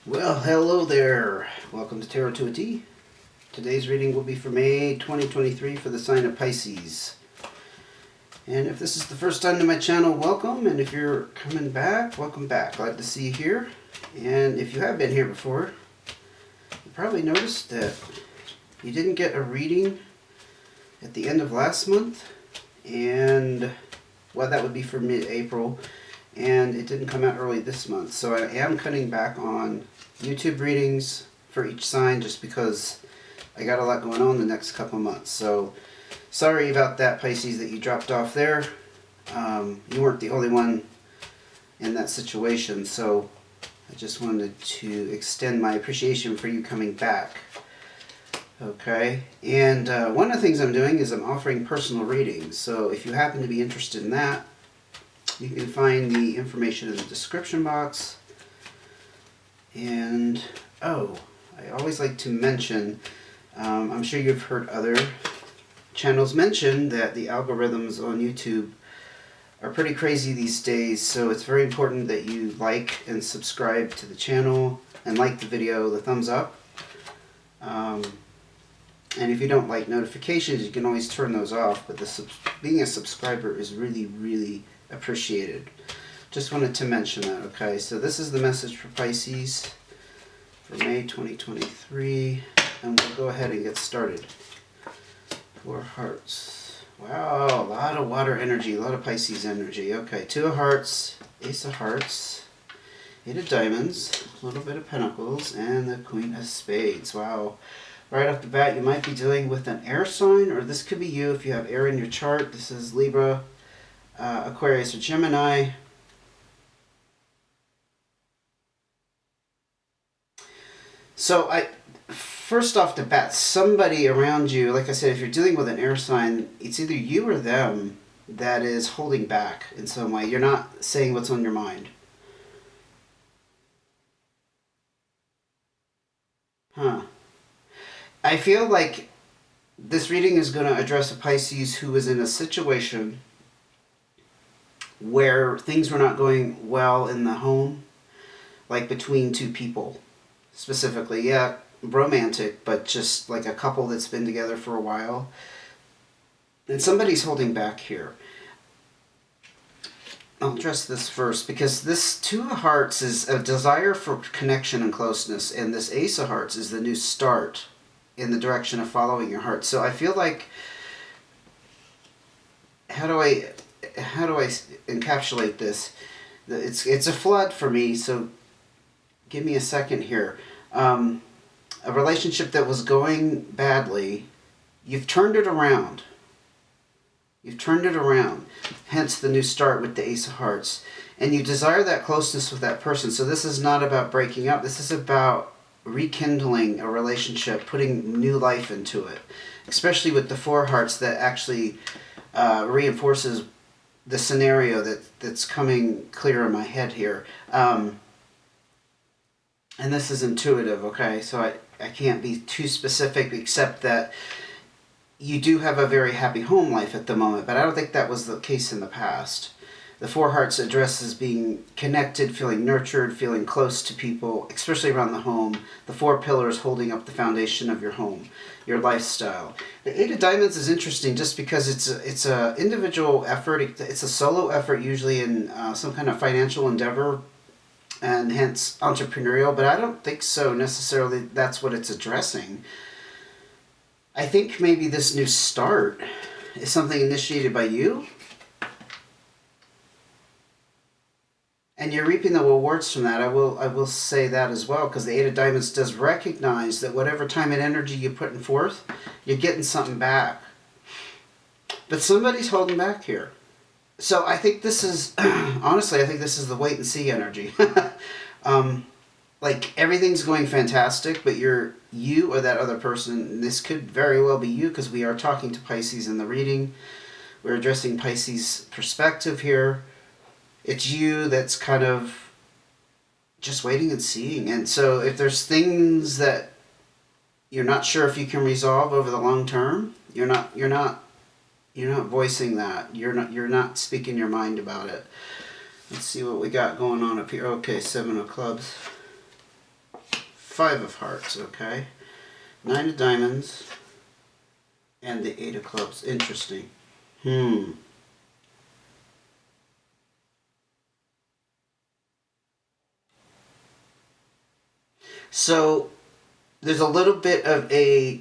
Well, hello there. Welcome to Tarot to a T. Today's reading will be for May 2023 for the sign of Pisces. And if this is the first time to my channel, welcome. And if you're coming back, welcome back. Glad to see you here. And if you have been here before, you probably noticed that you didn't get a reading at the end of last month. And, well, that would be for mid-April. And it didn't come out early this month. So I am cutting back on YouTube readings for each sign just because I got a lot going on the next couple months. So sorry about that, Pisces, that you dropped off there. You weren't the only one in that situation, so I just wanted to extend my appreciation for you coming back. Okay, and one of the things I'm doing is I'm offering personal readings. So if you happen to be interested in that, you can find the information in the description box. And, I always like to mention, I'm sure you've heard other channels mention that the algorithms on YouTube are pretty crazy these days, so it's very important that you like and subscribe to the channel and like the video, the thumbs up. And if you don't like notifications, you can always turn those off, but being a subscriber is really, really appreciated. Just wanted to mention that, okay? So this is the message for Pisces for May 2023, and we'll go ahead and get started. 4 hearts. Wow, a lot of water energy, a lot of Pisces energy. Okay, 2 of hearts, Ace of hearts, 8 of diamonds, a little bit of pentacles, and the Queen of spades. Wow. Right off the bat, you might be dealing with an air sign, or this could be you if you have air in your chart. This is Libra, Aquarius, or Gemini. So first off the bat, somebody around you, like I said, if you're dealing with an air sign, it's either you or them that is holding back in some way. You're not saying what's on your mind. I feel like this reading is going to address a Pisces who is in a situation where things were not going well in the home, like between 2 people. Specifically, yeah, romantic, but just like a couple that's been together for a while. And somebody's holding back here. I'll address this first because this 2 of hearts is a desire for connection and closeness, and this Ace of hearts is the new start in the direction of following your heart. So I feel like, how do I encapsulate this? It's a flood for me, so give me a second here. A relationship that was going badly, you've turned it around. You've turned it around. Hence the new start with the Ace of hearts. And you desire that closeness with that person. So this is not about breaking up. This is about rekindling a relationship, putting new life into it. Especially with the 4 hearts that actually reinforces the scenario that's coming clear in my head here. And this is intuitive, okay? So I can't be too specific except that you do have a very happy home life at the moment, but I don't think that was the case in the past. The 4 hearts addresses being connected, feeling nurtured, feeling close to people, especially around the home. The 4 pillars holding up the foundation of your home, your lifestyle. The 8 of diamonds is interesting just because it's a individual effort. It's a solo effort usually in some kind of financial endeavor, and hence entrepreneurial, but I don't think so necessarily that's what it's addressing. I think maybe this new start is something initiated by you, and you're reaping the rewards from that. I will say that as well, because the 8 of diamonds does recognize that whatever time and energy you're putting forth, you're getting something back. But somebody's holding back here. So I think this is, honestly, I think this is the wait and see energy. Like everything's going fantastic, but you or that other person, this could very well be you because we are talking to Pisces in the reading. We're addressing Pisces' perspective here. It's you that's kind of just waiting and seeing. And so if there's things that you're not sure if you can resolve over the long term, you're not voicing that. You're not speaking your mind about it. Let's see what we got going on up here. Okay, 7 of clubs. Five of Hearts, okay? Nine of Diamonds and the Eight of Clubs. Interesting. So there's a little bit of a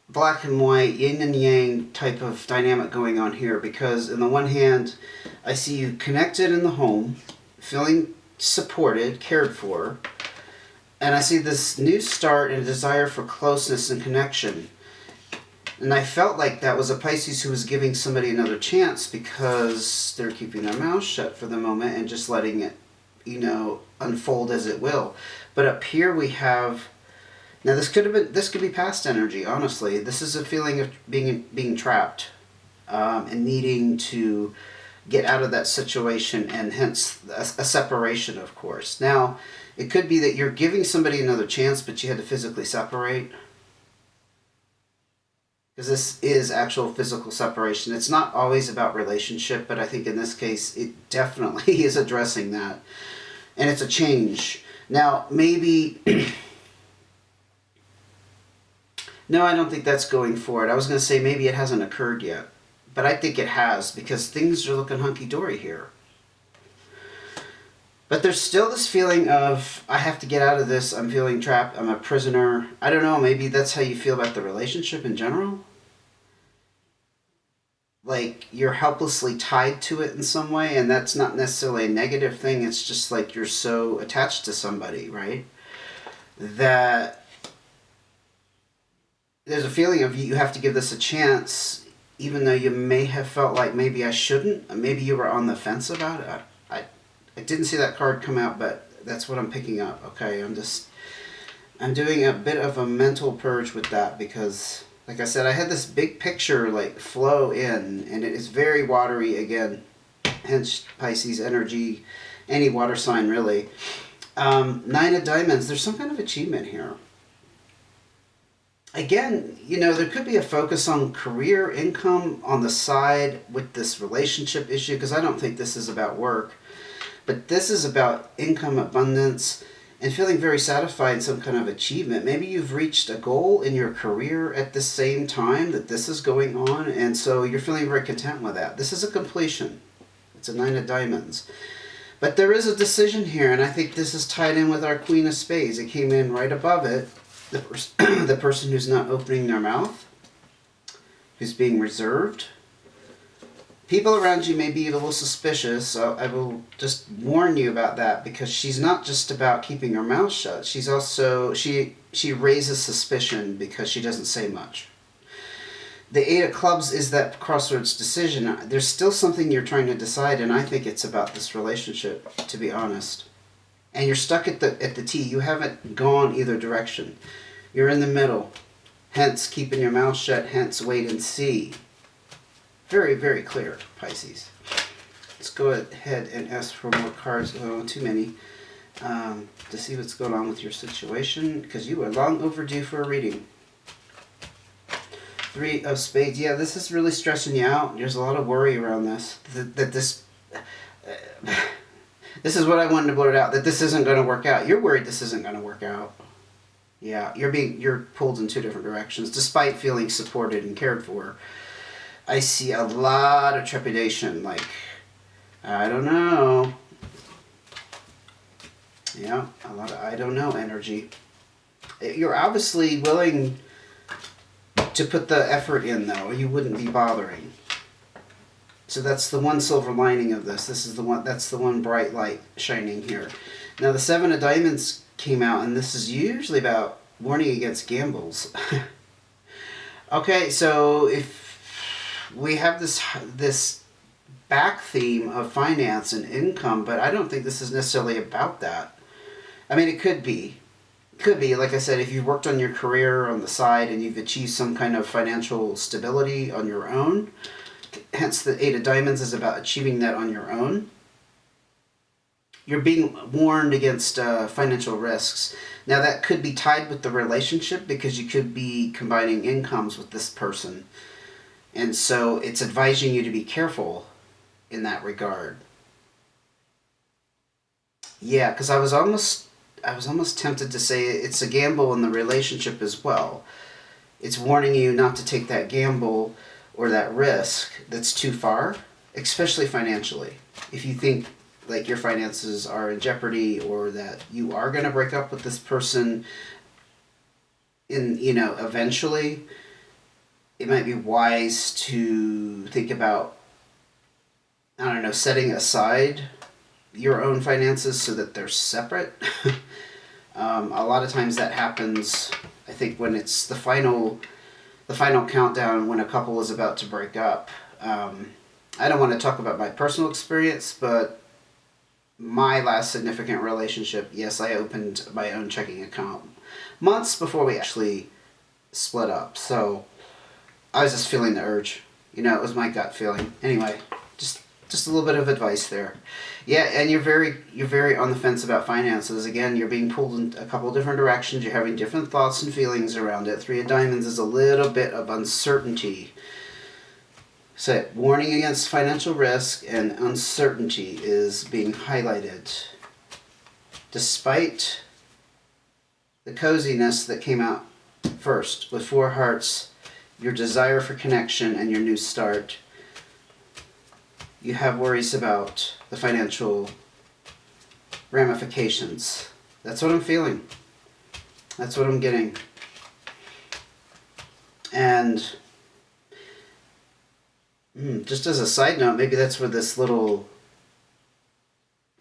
black and white, yin and yang type of dynamic going on here, because on the one hand, I see you connected in the home, feeling supported, cared for, and I see this new start and a desire for closeness and connection. And I felt like that was a Pisces who was giving somebody another chance because they're keeping their mouth shut for the moment and just letting it, unfold as it will. But up here we have, now this could be past energy, honestly. This is a feeling of being trapped and needing to get out of that situation, and hence a separation, of course. Now, it could be that you're giving somebody another chance, but you had to physically separate. Because this is actual physical separation. It's not always about relationship, but I think in this case, it definitely is addressing that. And it's a change. Now, maybe... No, I don't think that's going for it. I was going to say maybe it hasn't occurred yet. But I think it has, because things are looking hunky-dory here. But there's still this feeling of, I have to get out of this, I'm feeling trapped, I'm a prisoner. I don't know, maybe that's how you feel about the relationship in general? Like, you're helplessly tied to it in some way, and that's not necessarily a negative thing, it's just like you're so attached to somebody, right? That there's a feeling of you have to give this a chance, even though you may have felt like maybe I shouldn't, maybe you were on the fence about it. I didn't see that card come out, but that's what I'm picking up, okay? I'm doing a bit of a mental purge with that because, like I said, I had this big picture, like, flow in, and it is very watery again, hence Pisces energy, any water sign, really. Nine of Diamonds, there's some kind of achievement here. Again, there could be a focus on career, income on the side with this relationship issue, because I don't think this is about work. But this is about income, abundance, and feeling very satisfied in some kind of achievement. Maybe you've reached a goal in your career at the same time that this is going on, and so you're feeling very content with that. This is a completion. It's a Nine of Diamonds. But there is a decision here, and I think this is tied in with our Queen of Spades. It came in right above it. The person who's not opening their mouth, who's being reserved. People around you may be a little suspicious, so I will just warn you about that, because she's not just about keeping her mouth shut. She's also, she raises suspicion because she doesn't say much. The Eight of Clubs is that crossroads decision. There's still something you're trying to decide, and I think it's about this relationship, to be honest. And you're stuck at the T. You haven't gone either direction. You're in the middle. Hence, keeping your mouth shut. Hence, wait and see. Very, very clear, Pisces. Let's go ahead and ask for more cards. Oh, too many. To see what's going on with your situation, because you are long overdue for a reading. Three of Spades. Yeah, this is really stressing you out. There's a lot of worry around this. This is what I wanted to blurt out. That this isn't going to work out. You're worried this isn't going to work out. Yeah, you're pulled in two different directions, despite feeling supported and cared for. I see a lot of trepidation, like, I don't know. Yeah, a lot of I don't know energy. You're obviously willing to put the effort in, though, or you wouldn't be bothering. So that's the one silver lining of this. That's the one bright light shining here. Now the Seven of Diamonds came out, and this is usually about warning against gambles. Okay, so if we have this back theme of finance and income, but I don't think this is necessarily about that. I mean, it could be. Could be, like I said, if you've worked on your career on the side and you've achieved some kind of financial stability on your own. Hence, the Eight of Diamonds is about achieving that on your own. You're being warned against financial risks. Now, that could be tied with the relationship, because you could be combining incomes with this person. And so it's advising you to be careful in that regard. Yeah, because I I was almost tempted to say it's a gamble in the relationship as well. It's warning you not to take that gamble or that risk that's too far, especially financially. If you think like your finances are in jeopardy or that you are going to break up with this person eventually, it might be wise to think about, I don't know, setting aside your own finances so that they're separate. A lot of times that happens, I think, when it's the final countdown when a couple is about to break up. I don't want to talk about my personal experience, but my last significant relationship, yes, I opened my own checking account months before we actually split up. So I was just feeling the urge. It was my gut feeling. Anyway, just a little bit of advice there. Yeah, and you're very on the fence about finances. Again, you're being pulled in a couple different directions. You're having different thoughts and feelings around it. Three of Diamonds is a little bit of uncertainty. So, warning against financial risk and uncertainty is being highlighted. Despite the coziness that came out first with Four Hearts, your desire for connection and your new start, you have worries about the financial ramifications. That's what I'm feeling. That's what I'm getting. And just as a side note, maybe that's where this little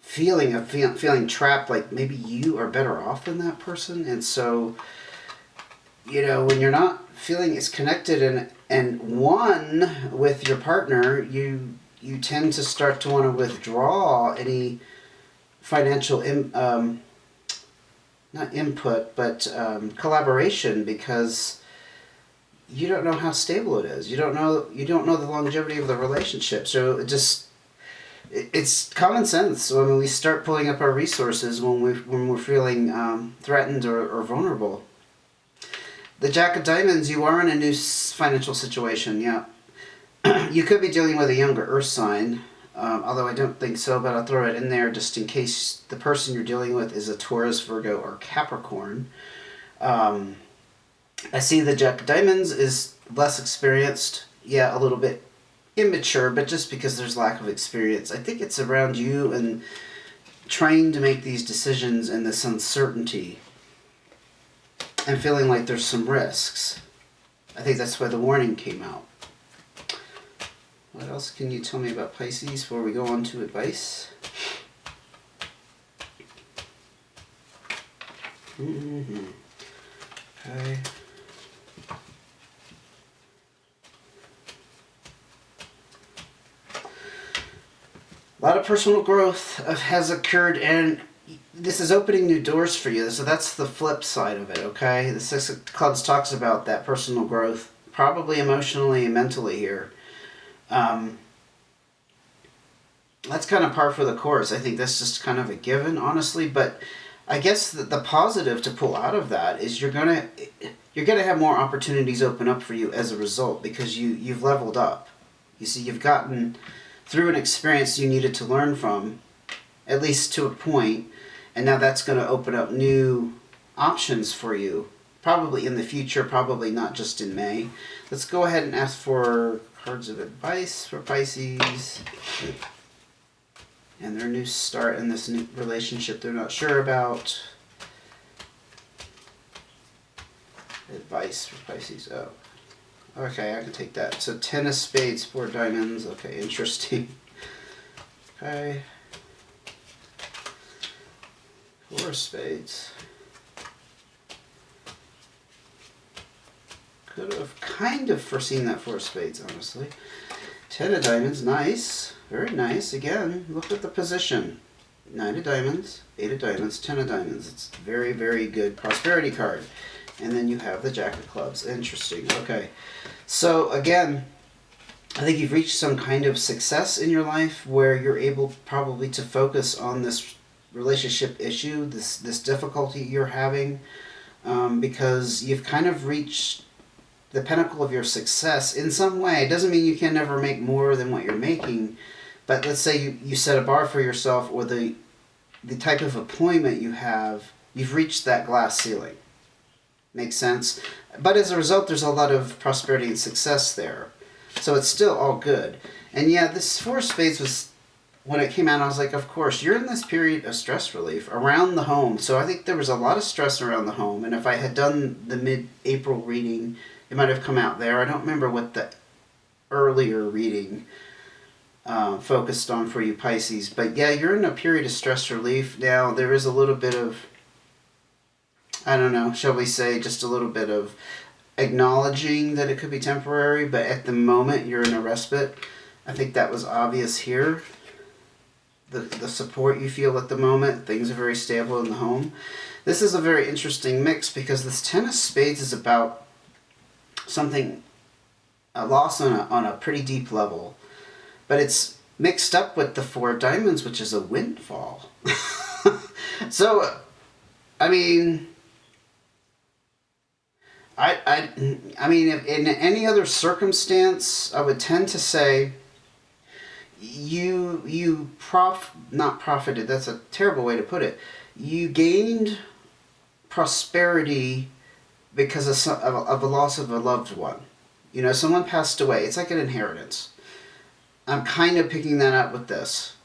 feeling of feeling trapped, like maybe you are better off than that person. And so, when you're not feeling as connected and one with your partner, you tend to start to want to withdraw any financial not input, but collaboration, because you don't know how stable it is. You don't know the longevity of the relationship. So it's common sense when we start pulling up our resources when we're feeling threatened or vulnerable. The Jack of Diamonds, you are in a new financial situation. Yeah, you could be dealing with a younger Earth sign, although I don't think so. But I'll throw it in there just in case the person you're dealing with is a Taurus, Virgo, or Capricorn. I see the Jack of Diamonds is less experienced. Yeah, a little bit immature, but just because there's lack of experience. I think it's around you and trying to make these decisions and this uncertainty and feeling like there's some risks. I think that's why the warning came out. What else can you tell me about Pisces before we go on to advice? Okay. A lot of personal growth has occurred, and this is opening new doors for you. So that's the flip side of it, okay? The Six of Clubs talks about that personal growth, probably emotionally and mentally here. That's kind of par for the course. I think that's just kind of a given, honestly. But I guess the positive to pull out of that is you're gonna have more opportunities open up for you as a result, because you've leveled up. You see, you've gotten through an experience you needed to learn from, at least to a point, and now that's going to open up new options for you, probably in the future, probably not just in May. Let's go ahead and ask for cards of advice for Pisces and their new start in this new relationship they're not sure about. Advice for Pisces. Oh. Okay, I can take that. So 10 of Spades, 4 Diamonds. Okay, interesting. Okay. 4 of Spades. Could have kind of foreseen that 4 of Spades, honestly. 10 of Diamonds, nice. Very nice. Again, look at the position. 9 of Diamonds, 8 of Diamonds, 10 of Diamonds. It's a very, very good prosperity card. And then you have the Jack of Clubs. Interesting. Okay. So again, I think you've reached some kind of success in your life where you're able probably to focus on this relationship issue, this difficulty you're having, because you've kind of reached the pinnacle of your success in some way. It doesn't mean you can never make more than what you're making, but let's say you set a bar for yourself, or the type of appointment you have You've reached that glass ceiling. Makes sense? But as a result, there's a lot of prosperity and success there. So it's still all good. And yeah, this Four of Spades was, when it came out, I was like, of course, you're in this period of stress relief around the home. So I think there was a lot of stress around the home. And if I had done the mid-April reading, it might have come out there. I don't remember what the earlier reading focused on for you Pisces. But yeah, you're in a period of stress relief. Now, there is a little bit of, I don't know, shall we say, just a little bit of acknowledging that it could be temporary, but at the moment you're in a respite. I think that was obvious here. The support you feel at the moment, things are very stable in the home. This is a very interesting mix because this Ten of Spades is about something, a loss on a pretty deep level, but it's mixed up with the Four of Diamonds, which is a windfall. So, I mean, I mean, if in any other circumstance, I would tend to say not profited, that's a terrible way to put it. You gained prosperity because of a loss of a loved one. You know, someone passed away. It's like an inheritance. I'm kind of picking that up with this.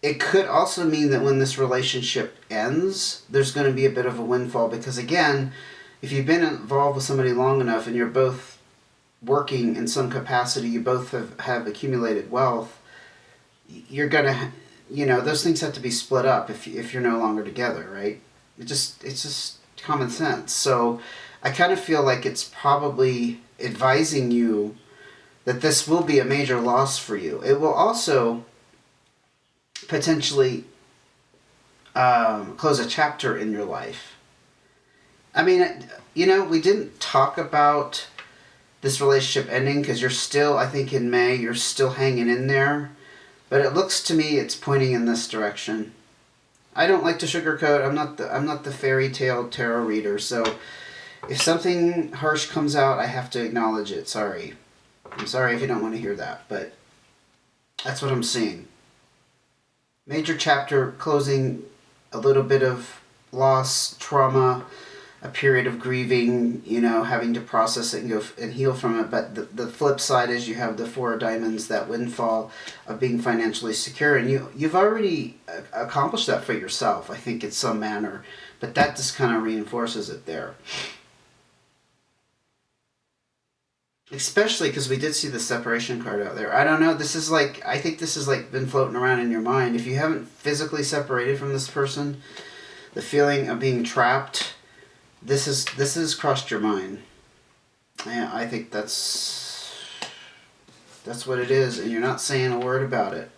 It could also mean that when this relationship ends, there's going to be a bit of a windfall because, again, if you've been involved with somebody long enough and you're both working in some capacity, you both have accumulated wealth, you're going to, you know, those things have to be split up if you're no longer together, right? It's just common sense. So I kind of feel like it's probably advising you that this will be a major loss for you. It will also potentially close a chapter in your life. I mean, you know, we didn't talk about this relationship ending because you're still, I think in May, you're still hanging in there. But it looks to me it's pointing in this direction. I don't like to sugarcoat. I'm not the fairy tale tarot reader. So if something harsh comes out, I have to acknowledge it. Sorry. I'm sorry if you don't want to hear that, but that's what I'm seeing. Major chapter closing, a little bit of loss, trauma, a period of grieving, you know, having to process it and go and heal from it. But the flip side is you have the Four of Diamonds, that windfall of being financially secure. And you've already accomplished that for yourself, I think, in some manner. But that just kind of reinforces it there. Especially because we did see the separation card out there. I don't know, this is like, I think this has like been floating around in your mind. If you haven't physically separated from this person, the feeling of being trapped, this has crossed your mind. Yeah, I think that's what it is, and you're not saying a word about it.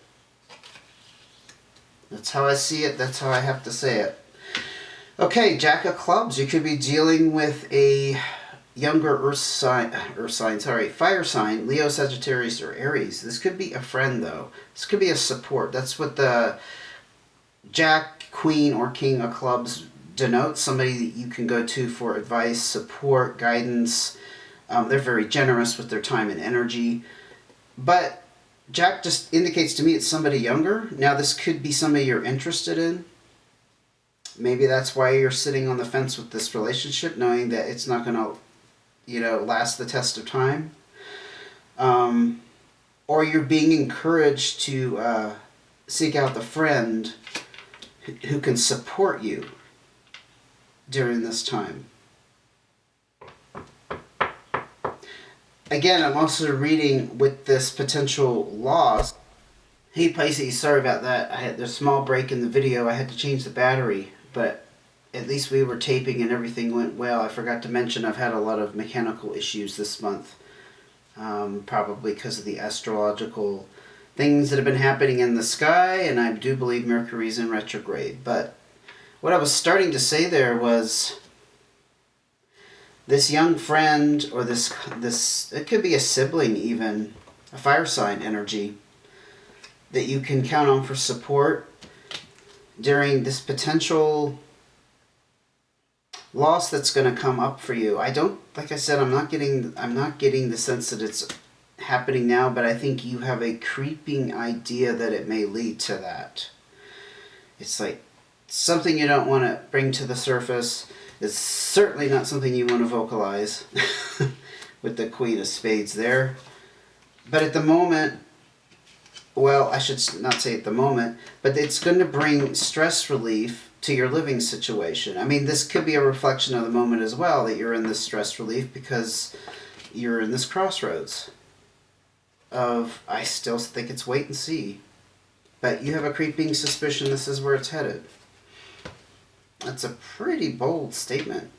That's how I see it, that's how I have to say it. Okay, Jack of Clubs. You could be dealing with a younger fire sign, Leo, Sagittarius, or Aries. This could be a friend, though. This could be a support. That's what the Jack, Queen, or King of Clubs denotes. Somebody that you can go to for advice, support, guidance. They're very generous with their time and energy. But Jack just indicates to me it's somebody younger. Now, this could be somebody you're interested in. Maybe that's why you're sitting on the fence with this relationship, knowing that it's not going to, you know, last the test of time. Or you're being encouraged to seek out the friend who can support you during this time. Again, I'm also reading with this potential loss. Hey Pisces, sorry about that. I had a small break in the video. I had to change the battery, but at least we were taping and everything went well. I forgot to mention I've had a lot of mechanical issues this month, probably because of the astrological things that have been happening in the sky, and I do believe Mercury's in retrograde. But what I was starting to say there was this young friend, or this it could be a sibling even, a fire sign energy, that you can count on for support during this potential loss that's going to come up for you. I don't, like I said, I'm not getting the sense that it's happening now, but I think you have a creeping idea that it may lead to that. It's like something you don't want to bring to the surface. It's certainly not something you want to vocalize with the Queen of Spades there. But at the moment, well, I should not say at the moment, but it's going to bring stress relief to your living situation. I mean, this could be a reflection of the moment as well, that you're in this stress relief because you're in this crossroads of, I still think it's wait and see. But you have a creeping suspicion this is where it's headed. That's a pretty bold statement.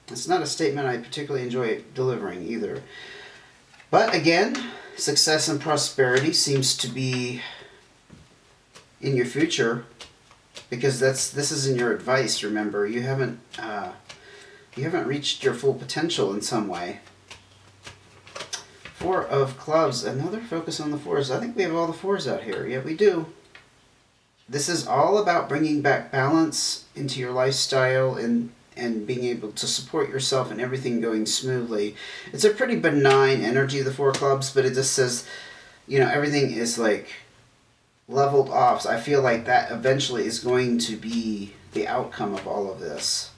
It's not a statement I particularly enjoy delivering either. But again, success and prosperity seems to be in your future, because this is in your advice. Remember, you haven't reached your full potential in some way. Four of Clubs, another focus on the fours. I think we have all the fours out here. Yeah, we do. This is all about bringing back balance into your lifestyle and being able to support yourself and everything going smoothly. It's a pretty benign energy, the Four Clubs, but it just says, everything is like leveled off. So I feel like that eventually is going to be the outcome of all of this.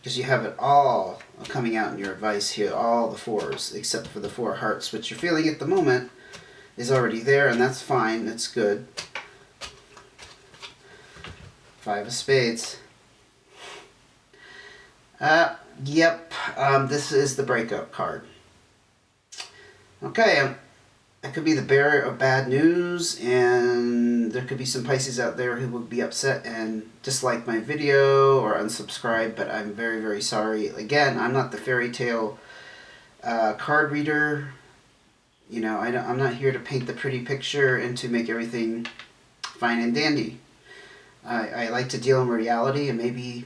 Because you have it all coming out in your advice here, all the fours, except for the Four Hearts, which you're feeling at the moment is already there, and that's fine, that's good. Five of Spades. This is the breakup card. Okay, I could be the bearer of bad news, and there could be some Pisces out there who would be upset and dislike my video or unsubscribe, but I'm very, very sorry. Again, I'm not the fairy tale card reader. I'm not here to paint the pretty picture and to make everything fine and dandy. I like to deal in reality, and maybe,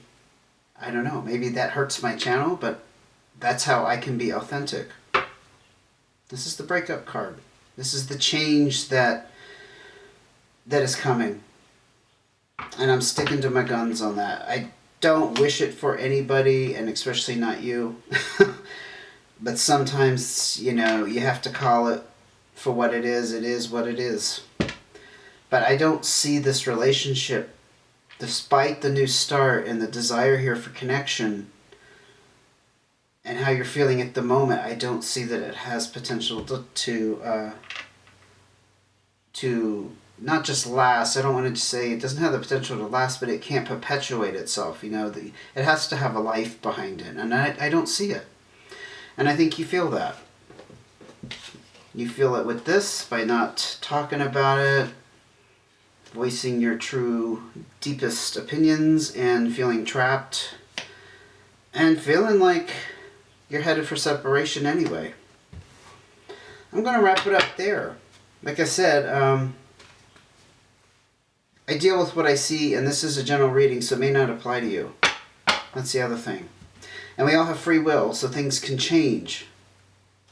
I don't know, maybe that hurts my channel, but that's how I can be authentic. This is the breakup card. This is the change that is coming. And I'm sticking to my guns on that. I don't wish it for anybody, and especially not you. But sometimes, you have to call it for what it is. It is what it is. But I don't see this relationship, despite the new start and the desire here for connection and how you're feeling at the moment, I don't see that it has potential to not just last. I don't want to say it doesn't have the potential to last, but it can't perpetuate itself. It has to have a life behind it, and I don't see it. And I think you feel that. You feel it with this by not talking about it, voicing your true, deepest opinions, and feeling trapped, and feeling like you're headed for separation anyway. I'm going to wrap it up there. Like I said, I deal with what I see, and this is a general reading, so it may not apply to you. That's the other thing. And we all have free will, so things can change.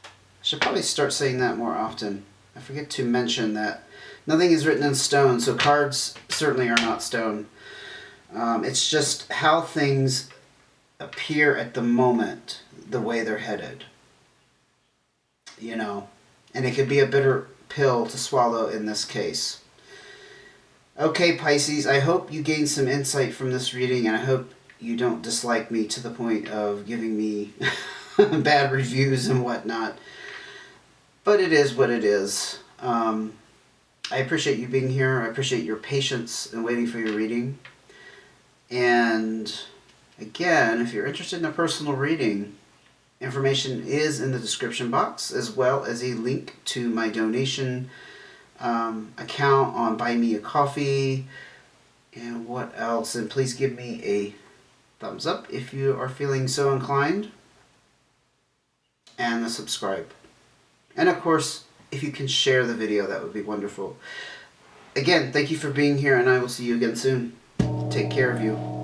I should probably start saying that more often. I forget to mention that nothing is written in stone, so cards certainly are not stone. It's just how things appear at the moment, the way they're headed. And it could be a bitter pill to swallow in this case. Okay, Pisces, I hope you gained some insight from this reading, and I hope you don't dislike me to the point of giving me bad reviews and whatnot. But it is what it is. I appreciate you being here. I appreciate your patience and waiting for your reading. And again, if you're interested in a personal reading, information is in the description box, as well as a link to my donation account on Buy Me a Coffee. And what else? And please give me a thumbs up if you are feeling so inclined. And the subscribe. And of course, if you can share the video, that would be wonderful. Again, thank you for being here, and I will see you again soon. Take care of you.